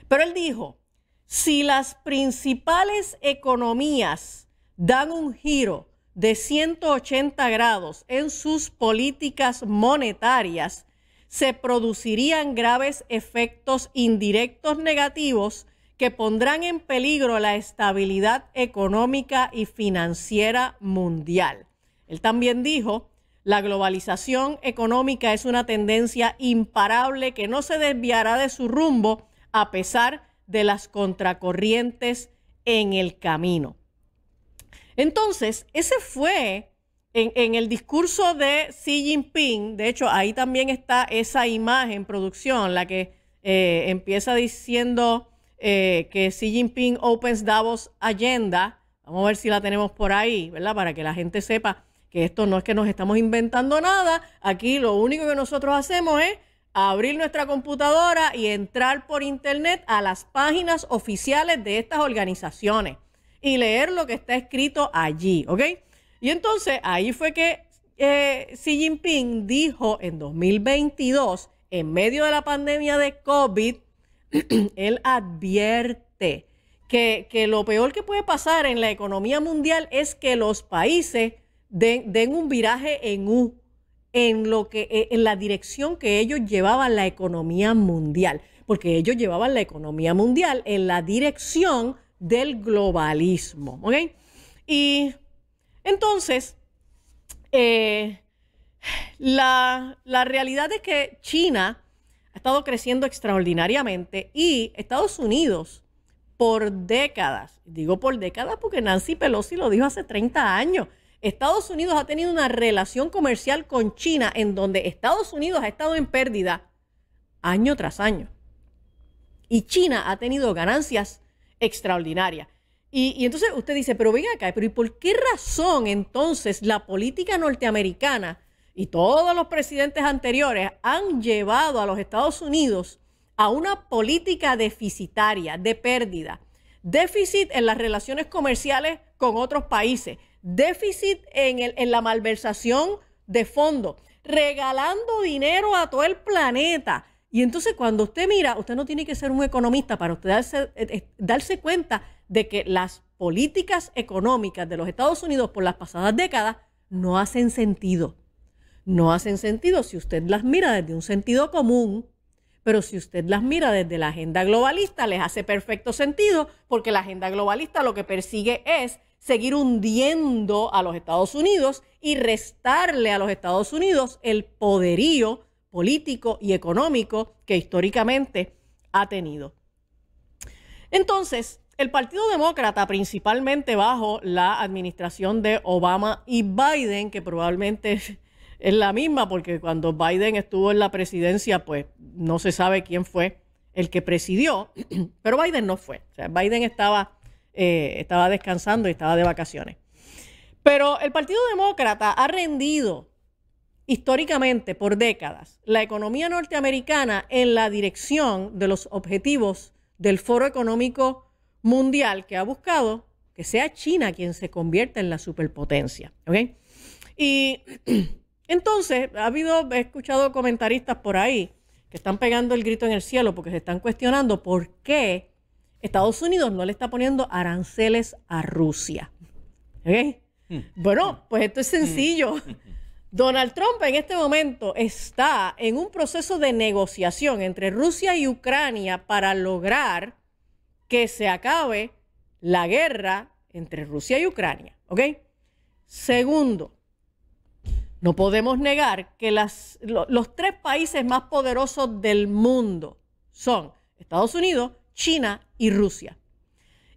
pero él dijo, si las principales economías dan un giro de 180 grados en sus políticas monetarias, se producirían graves efectos indirectos negativos que pondrán en peligro la estabilidad económica y financiera mundial. Él también dijo, la globalización económica es una tendencia imparable que no se desviará de su rumbo a pesar de las contracorrientes en el camino. Entonces, ese fue en el discurso de Xi Jinping. De hecho, ahí también está esa imagen, producción, la que empieza diciendo que Xi Jinping opens Davos Agenda. Vamos a ver si la tenemos por ahí, ¿verdad? Para que la gente sepa que esto no es que nos estamos inventando nada. Aquí lo único que nosotros hacemos es abrir nuestra computadora y entrar por internet a las páginas oficiales de estas organizaciones y leer lo que está escrito allí, ¿ok? Y entonces ahí fue que Xi Jinping dijo en 2022, en medio de la pandemia de COVID, él advierte que lo peor que puede pasar en la economía mundial es que los países den un viraje en U, en la dirección que ellos llevaban la economía mundial, porque ellos llevaban la economía mundial en la dirección del globalismo, ¿ok? Y entonces, la realidad es que China ha estado creciendo extraordinariamente y Estados Unidos por décadas, digo por décadas porque Nancy Pelosi lo dijo hace 30 años, Estados Unidos ha tenido una relación comercial con China en donde Estados Unidos ha estado en pérdida año tras año y China ha tenido ganancias extraordinarias. Y entonces usted dice, pero venga acá, pero ¿y por qué razón entonces la política norteamericana y todos los presidentes anteriores han llevado a los Estados Unidos a una política deficitaria, de pérdida, déficit en las relaciones comerciales con otros países, déficit en la malversación de fondos, regalando dinero a todo el planeta. Y entonces cuando usted mira, usted no tiene que ser un economista para usted darse cuenta de que las políticas económicas de los Estados Unidos por las pasadas décadas no hacen sentido. No hacen sentido si usted las mira desde un sentido común, pero si usted las mira desde la agenda globalista, les hace perfecto sentido, porque la agenda globalista lo que persigue es seguir hundiendo a los Estados Unidos y restarle a los Estados Unidos el poderío político y económico que históricamente ha tenido. Entonces, el Partido Demócrata, principalmente bajo la administración de Obama y Biden, que probablemente es la misma, porque cuando Biden estuvo en la presidencia, pues no se sabe quién fue el que presidió, pero Biden no fue. O sea, Biden estaba descansando y estaba de vacaciones. Pero el Partido Demócrata ha rendido históricamente por décadas la economía norteamericana en la dirección de los objetivos del Foro Económico Mundial, que ha buscado que sea China quien se convierta en la superpotencia. ¿Okay? Y entonces he escuchado comentaristas por ahí que están pegando el grito en el cielo porque se están cuestionando por qué Estados Unidos no le está poniendo aranceles a Rusia. ¿Okay? Bueno, pues esto es sencillo. Donald Trump en este momento está en un proceso de negociación entre Rusia y Ucrania para lograr que se acabe la guerra entre Rusia y Ucrania. ¿Ok? Segundo, no podemos negar que los tres países más poderosos del mundo son Estados Unidos, China y Rusia.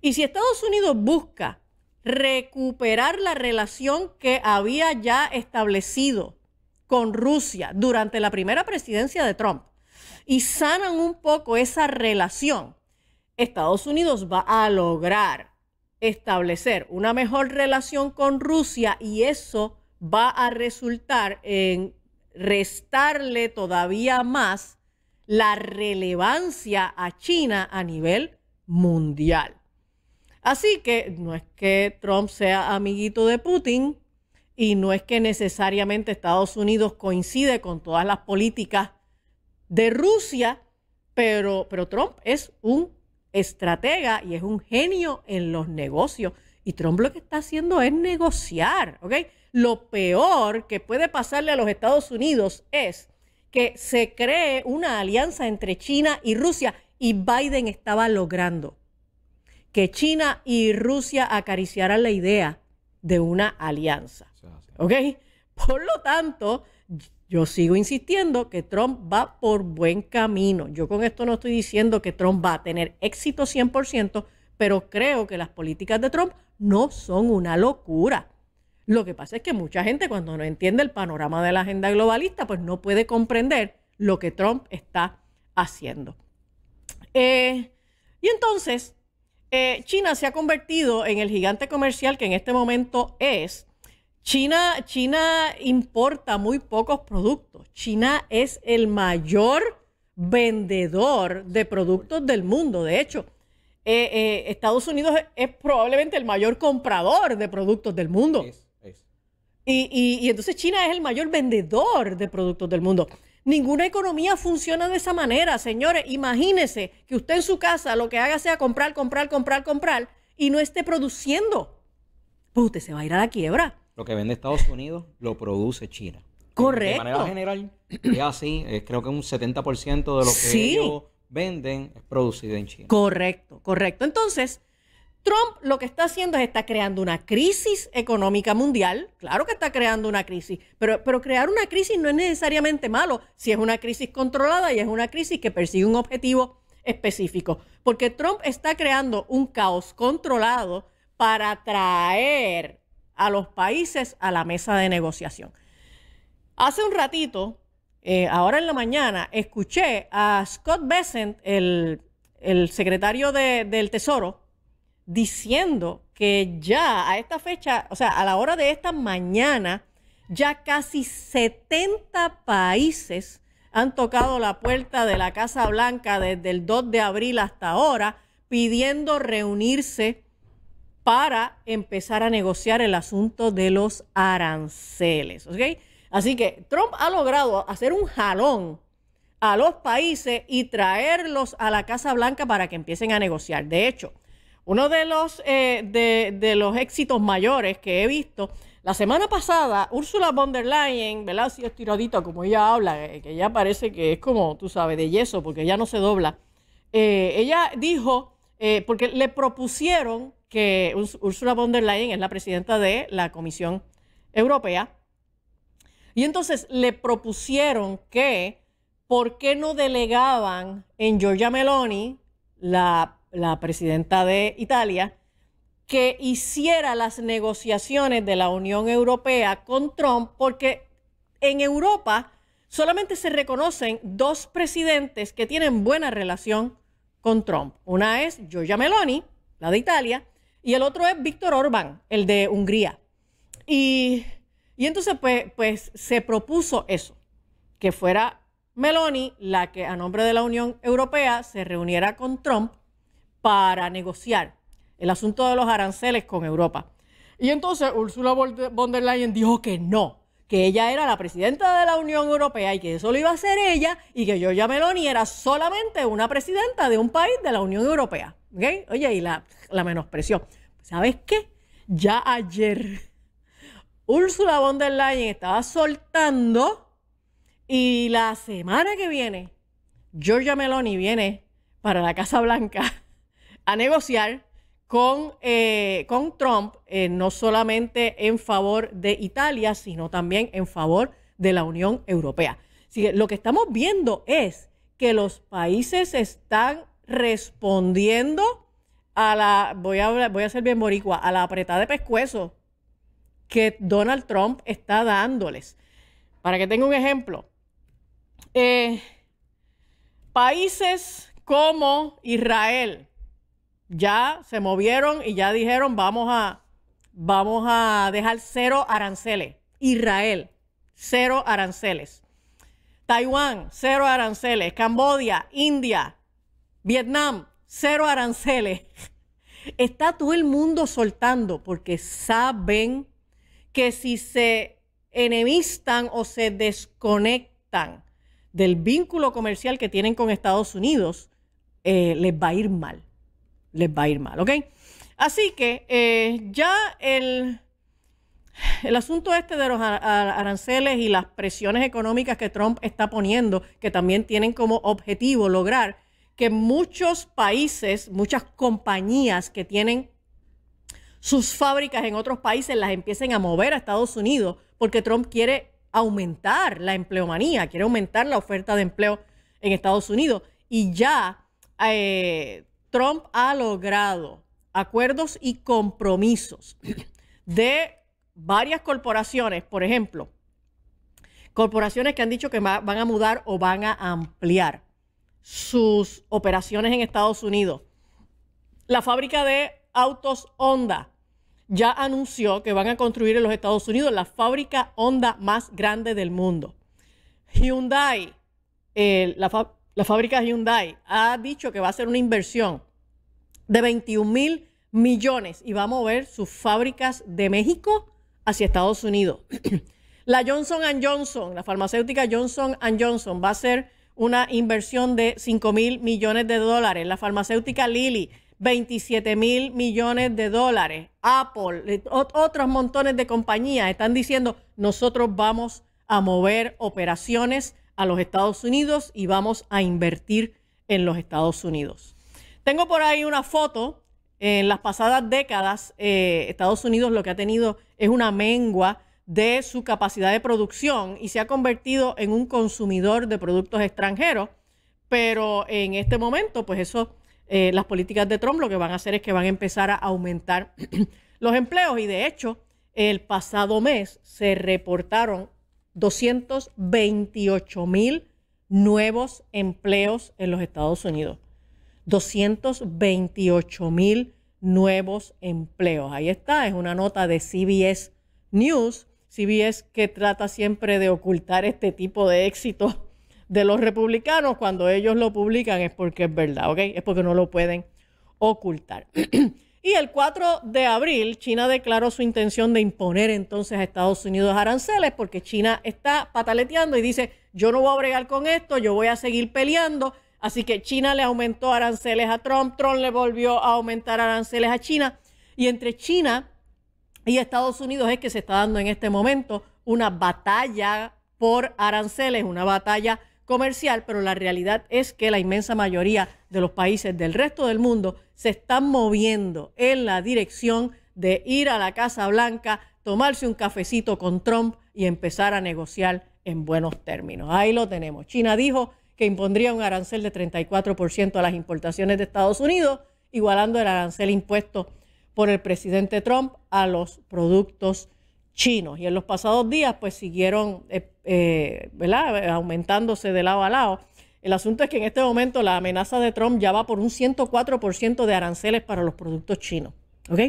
Y si Estados Unidos busca recuperar la relación que había ya establecido con Rusia durante la primera presidencia de Trump y sanan un poco esa relación, Estados Unidos va a lograr establecer una mejor relación con Rusia y eso va a resultar en restarle todavía más la relevancia a China a nivel mundial. Así que no es que Trump sea amiguito de Putin y no es que necesariamente Estados Unidos coincide con todas las políticas de Rusia, pero Trump es un estratega y es un genio en los negocios. Y Trump lo que está haciendo es negociar, ¿ok? Lo peor que puede pasarle a los Estados Unidos es que se cree una alianza entre China y Rusia y Biden estaba logrando que China y Rusia acariciaran la idea de una alianza. ¿Ok? Por lo tanto, yo sigo insistiendo que Trump va por buen camino. Yo con esto no estoy diciendo que Trump va a tener éxito 100%, pero creo que las políticas de Trump no son una locura. Lo que pasa es que mucha gente cuando no entiende el panorama de la agenda globalista, pues no puede comprender lo que Trump está haciendo. Y entonces, China se ha convertido en el gigante comercial que en este momento es. China importa muy pocos productos. China es el mayor vendedor de productos del mundo. De hecho, Estados Unidos es probablemente el mayor comprador de productos del mundo. Y entonces China es el mayor vendedor de productos del mundo. Ninguna economía funciona de esa manera, señores. Imagínense que usted en su casa lo que haga sea comprar y no esté produciendo. Pues usted se va a ir a la quiebra. Lo que vende Estados Unidos lo produce China. Correcto. De manera general, es así. Creo que un 70% de lo que ellos venden es producido en China. Correcto. Entonces, Trump lo que está haciendo es está creando una crisis económica mundial. Claro que está creando una crisis, pero crear una crisis no es necesariamente malo si es una crisis controlada y es una crisis que persigue un objetivo específico. Porque Trump está creando un caos controlado para traer a los países a la mesa de negociación. Hace un ratito, ahora en la mañana, escuché a Scott Bessent, el secretario del Tesoro, diciendo que ya a esta fecha, o sea, a la hora de esta mañana, ya casi 70 países han tocado la puerta de la Casa Blanca desde el 2 de abril hasta ahora, pidiendo reunirse para empezar a negociar el asunto de los aranceles, ¿ok? Así que Trump ha logrado hacer un jalón a los países y traerlos a la Casa Blanca para que empiecen a negociar. De hecho, uno de los éxitos mayores que he visto, la semana pasada, Ursula von der Leyen, ¿verdad? Así estiradita como ella habla, que ella parece que es como, tú sabes, de yeso, porque ella no se dobla. Ella dijo, porque le propusieron que Ursula von der Leyen es la presidenta de la Comisión Europea, y entonces le propusieron que, ¿por qué no delegaban en Giorgia Meloni, la presidenta de Italia, que hiciera las negociaciones de la Unión Europea con Trump? Porque en Europa solamente se reconocen dos presidentes que tienen buena relación con Trump. Una es Giorgia Meloni, la de Italia, y el otro es Víctor Orbán, el de Hungría. Y entonces pues se propuso eso, que fuera Meloni la que a nombre de la Unión Europea se reuniera con Trump para negociar el asunto de los aranceles con Europa. Y entonces Ursula von der Leyen dijo que no, que ella era la presidenta de la Unión Europea y que eso lo iba a hacer ella, y que Giorgia Meloni era solamente una presidenta de un país de la Unión Europea. ¿Okay? Oye, y la menospreció. ¿Sabes qué? Ya ayer Ursula von der Leyen estaba soltando, y la semana que viene Giorgia Meloni viene para la Casa Blanca a negociar con Trump, no solamente en favor de Italia, sino también en favor de la Unión Europea. Así que lo que estamos viendo es que los países están respondiendo a la, voy a ser bien boricua, a la apretada de pescuezo que Donald Trump está dándoles. Para que tenga un ejemplo, países como Israel ya se movieron y ya dijeron vamos a dejar 0 aranceles. Israel, 0 aranceles. Taiwán, 0 aranceles. Camboya, India, Vietnam, 0 aranceles. Está todo el mundo soltando porque saben que si se enemistan o se desconectan del vínculo comercial que tienen con Estados Unidos, les va a ir mal. Les va a ir mal, ¿ok? Así que ya el asunto este de los aranceles y las presiones económicas que Trump está poniendo, que también tienen como objetivo lograr que muchos países, muchas compañías que tienen sus fábricas en otros países las empiecen a mover a Estados Unidos, porque Trump quiere aumentar la empleomanía, quiere aumentar la oferta de empleo en Estados Unidos. Y ya Trump ha logrado acuerdos y compromisos de varias corporaciones, por ejemplo, corporaciones que han dicho que van a mudar o van a ampliar sus operaciones en Estados Unidos. La fábrica de autos Honda ya anunció que van a construir en los Estados Unidos la fábrica Honda más grande del mundo. Hyundai, la fábrica Hyundai ha dicho que va a hacer una inversión de 21,000 millones y va a mover sus fábricas de México hacia Estados Unidos. La Johnson & Johnson, la farmacéutica Johnson & Johnson, va a hacer una inversión de 5,000 millones de dólares. La farmacéutica Lilly, 27,000 millones de dólares. Apple, otros montones de compañías están diciendo, nosotros vamos a mover operaciones a los Estados Unidos y vamos a invertir en los Estados Unidos. Tengo por ahí una foto. En las pasadas décadas, Estados Unidos lo que ha tenido es una mengua de su capacidad de producción y se ha convertido en un consumidor de productos extranjeros, pero en este momento, pues eso, las políticas de Trump lo que van a hacer es que van a empezar a aumentar los empleos, y de hecho, el pasado mes se reportaron 228,000 nuevos empleos en los Estados Unidos. 228,000 nuevos empleos. Ahí está, es una nota de CBS News. CBS, que trata siempre de ocultar este tipo de éxito de los republicanos, cuando ellos lo publican es porque es verdad, ¿ok? Es porque no lo pueden ocultar. Y el 4 de abril, China declaró su intención de imponer entonces a Estados Unidos aranceles, porque China está pataleteando y dice, yo no voy a bregar con esto, yo voy a seguir peleando. Así que China le aumentó aranceles a Trump, Trump le volvió a aumentar aranceles a China. Y entre China y Estados Unidos es que se está dando en este momento una batalla por aranceles, una batalla comercial, pero la realidad es que la inmensa mayoría de los países del resto del mundo se están moviendo en la dirección de ir a la Casa Blanca, tomarse un cafecito con Trump y empezar a negociar en buenos términos. Ahí lo tenemos. China dijo que impondría un arancel de 34% a las importaciones de Estados Unidos, igualando el arancel impuesto por el presidente Trump a los productos chinos. Y en los pasados días, pues siguieron ¿verdad? Aumentándose de lado a lado. El asunto es que en este momento la amenaza de Trump ya va por un 104% de aranceles para los productos chinos. ¿Ok?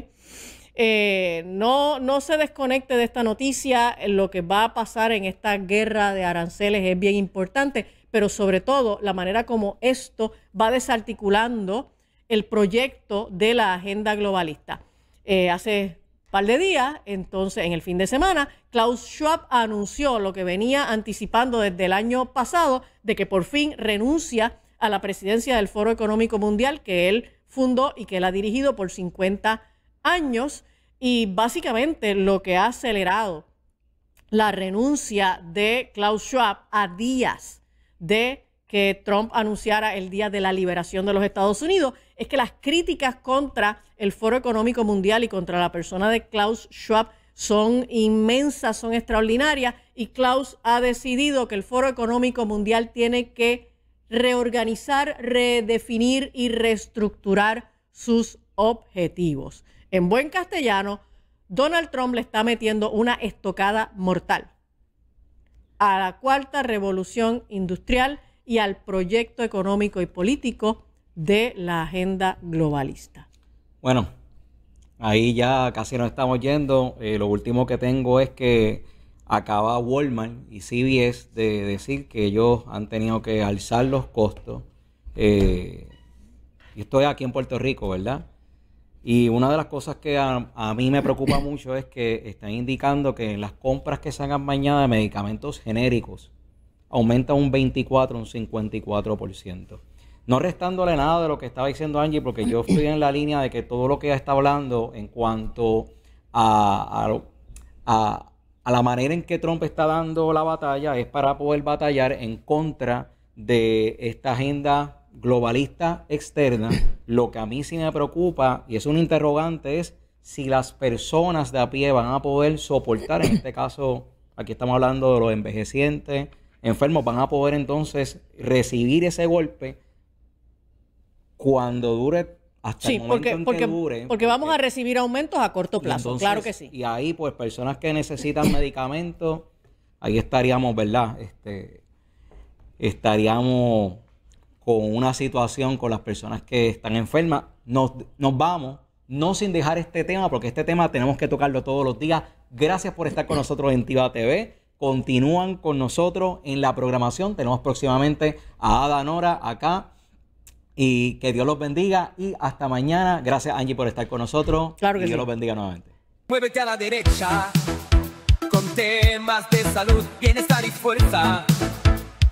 No se desconecte de esta noticia. Lo que va a pasar en esta guerra de aranceles es bien importante, pero sobre todo la manera como esto va desarticulando el proyecto de la agenda globalista. Hace un par de días, entonces en el fin de semana, Klaus Schwab anunció lo que venía anticipando desde el año pasado, de que por fin renuncia a la presidencia del Foro Económico Mundial que él fundó y que él ha dirigido por 50 años. Y básicamente lo que ha acelerado la renuncia de Klaus Schwab a días de que Trump anunciara el día de la liberación de los Estados Unidos es que las críticas contra el Foro Económico Mundial y contra la persona de Klaus Schwab son inmensas, son extraordinarias, y Klaus ha decidido que el Foro Económico Mundial tiene que reorganizar, redefinir y reestructurar sus objetivos. En buen castellano, Donald Trump le está metiendo una estocada mortal a la cuarta revolución industrial y al proyecto económico y político de la agenda globalista. Bueno, ahí ya casi nos estamos yendo. Lo último que tengo es que acaba Walmart y CVS de decir que ellos han tenido que alzar los costos. Y estoy aquí en Puerto Rico, ¿verdad? Y una de las cosas que a mí me preocupa mucho es que están indicando que en las compras que se hagan mañana de medicamentos genéricos aumenta un 24, un 54%. No restándole nada de lo que estaba diciendo Angie, porque yo estoy en la línea de que todo lo que ella está hablando en cuanto a la manera en que Trump está dando la batalla es para poder batallar en contra de esta agenda globalista externa. Lo que a mí sí me preocupa, y es un interrogante, es si las personas de a pie van a poder soportar, en este caso, aquí estamos hablando de los envejecientes, enfermos, van a poder entonces recibir ese golpe cuando dure hasta el momento en que dure. Porque vamos a recibir aumentos a corto plazo, entonces, claro que sí. Y ahí, pues, personas que necesitan medicamentos, ahí estaríamos, ¿verdad? Estaríamos con una situación con las personas que están enfermas. Nos vamos, no sin dejar este tema, porque este tema tenemos que tocarlo todos los días. Gracias por estar con nosotros en Tiva TV. Continúan con nosotros en la programación. Tenemos próximamente a Ada Nora acá. Y que Dios los bendiga. Y hasta mañana. Gracias, Angie, por estar con nosotros. Claro que Dios sí. los bendiga nuevamente. Muévete a la derecha con temas de salud, bienestar y fuerza.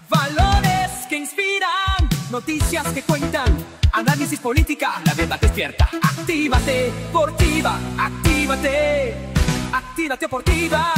Valores que inspiran, noticias que cuentan, análisis política, la verdad despierta. Actívate, Portiva, actívate, actívate, Portiva.